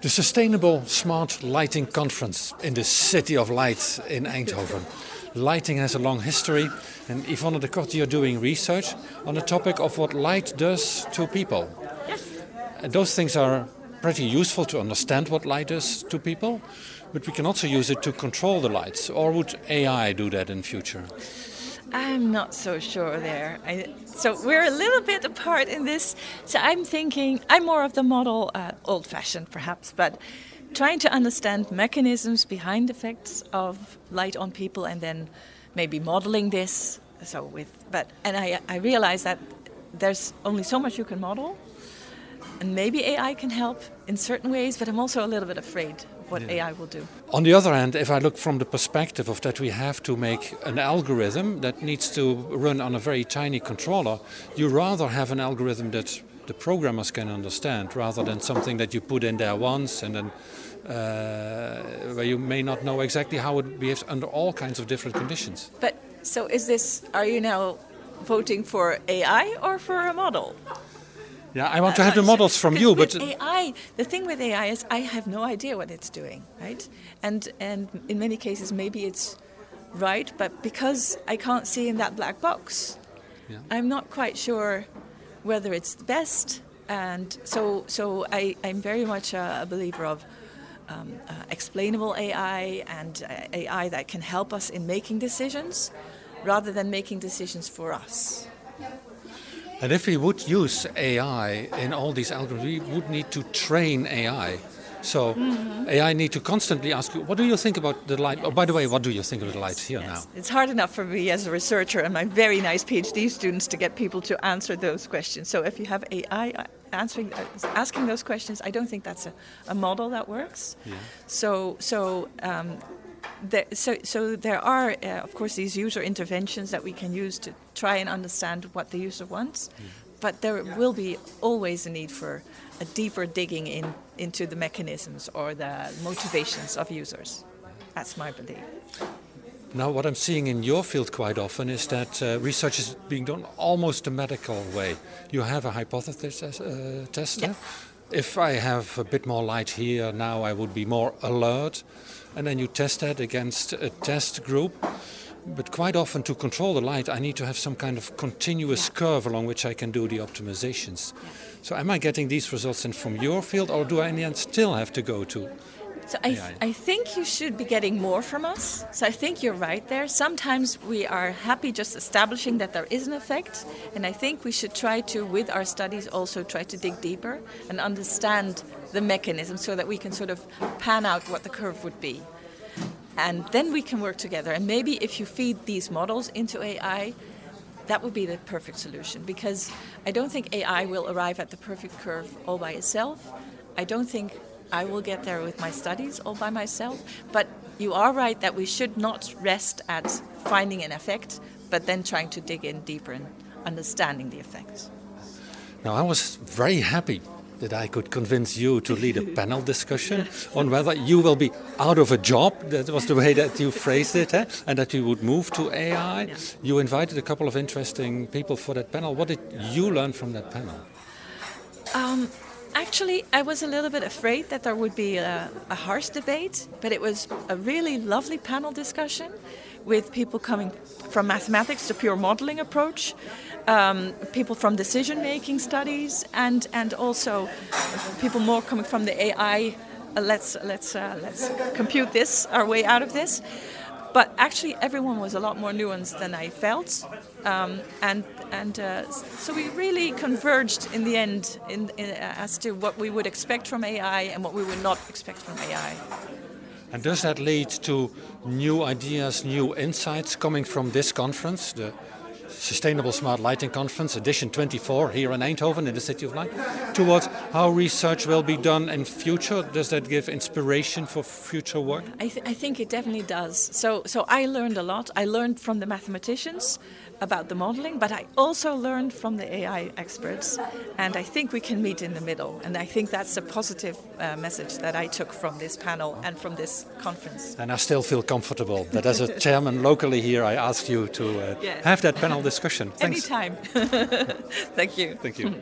The Sustainable Smart Lighting Conference in the City of Light in Eindhoven. Lighting has a long history, and Yvonne de Kort, you're doing research on the topic of what light does to people. Yes. And those things are pretty useful to understand what light does to people, but we can also use it to control the lights. Or would AI do that in future? I'm not so sure there. So we're a little bit apart in this. So I'm thinking, I'm more of the model, old-fashioned perhaps, but trying to understand mechanisms behind effects of light on people and then maybe modeling this. And I realize that there's only so much you can model, and maybe AI can help in certain ways, but I'm also a little bit afraid of what AI will do. On the other hand, if I look from the perspective of that we have to make an algorithm that needs to run on a very tiny controller, you rather have an algorithm that the programmers can understand rather than something that you put in there once and then where you may not know exactly how it behaves under all kinds of different conditions. But so are you now voting for AI or for a model? Yeah, I want to have the models from you, but AI, the thing with AI is I have no idea what it's doing, right? And in many cases maybe it's right, but because I can't see in that black box, I'm not quite sure whether it's the best. And so I'm very much a believer of explainable AI and AI that can help us in making decisions rather than making decisions for us. And if we would use AI in all these algorithms, we would need to train AI. So AI need to constantly ask you, what do you think about the light? Oh, by the way, what do you think of the light here now? It's hard enough for me as a researcher and my very nice PhD students to get people to answer those questions. So if you have AI asking those questions, I don't think that's a model that works. Yeah. So there are, of course, these user interventions that we can use to try and understand what the user wants, but there will be always a need for a deeper digging into the mechanisms or the motivations of users. That's my belief. Now, what I'm seeing in your field quite often is that research is being done almost a medical way. You have a hypothesis tester. Yeah. If I have a bit more light here now, I would be more alert. And then you test that against a test group. But quite often to control the light, I need to have some kind of continuous curve along which I can do the optimizations. Yeah. So am I getting these results in from your field, or do I in the end still have to go to So I think you should be getting more from us. So I think you're right there. Sometimes we are happy just establishing that there is an effect. And I think we should try to, with our studies, also try to dig deeper and understand the mechanism so that we can sort of pan out what the curve would be. And then we can work together. And maybe if you feed these models into AI, that would be the perfect solution. Because I don't think AI will arrive at the perfect curve all by itself. I don't think I will get there with my studies all by myself, but you are right that we should not rest at finding an effect, but then trying to dig in deeper and understanding the effects. Now, I was very happy that I could convince you to lead a panel discussion on whether you will be out of a job. That was the way that you phrased it, and that you would move to AI. Yeah. You invited a couple of interesting people for that panel. What did you learn from that panel? Actually, I was a little bit afraid that there would be a harsh debate, but it was a really lovely panel discussion with people coming from mathematics to pure modeling approach, people from decision-making studies, and also people more coming from the AI. Let's compute this, our way out of this. But actually, everyone was a lot more nuanced than I felt, so we really converged in the end as to what we would expect from AI and what we would not expect from AI. And does that lead to new ideas, new insights coming from this conference, the Sustainable Smart Lighting Conference, edition 24, here in Eindhoven, in the City of Light, towards how research will be done in future? Does that give inspiration for future work? I think it definitely does. So I learned a lot. I learned from the mathematicians about the modeling, but I also learned from the AI experts, and I think we can meet in the middle. And I think that's a positive message that I took from this panel and from this conference. And I still feel comfortable that as a chairman locally here, I asked you to have that panel discussion. Thanks. Anytime. Thank you. Thank you.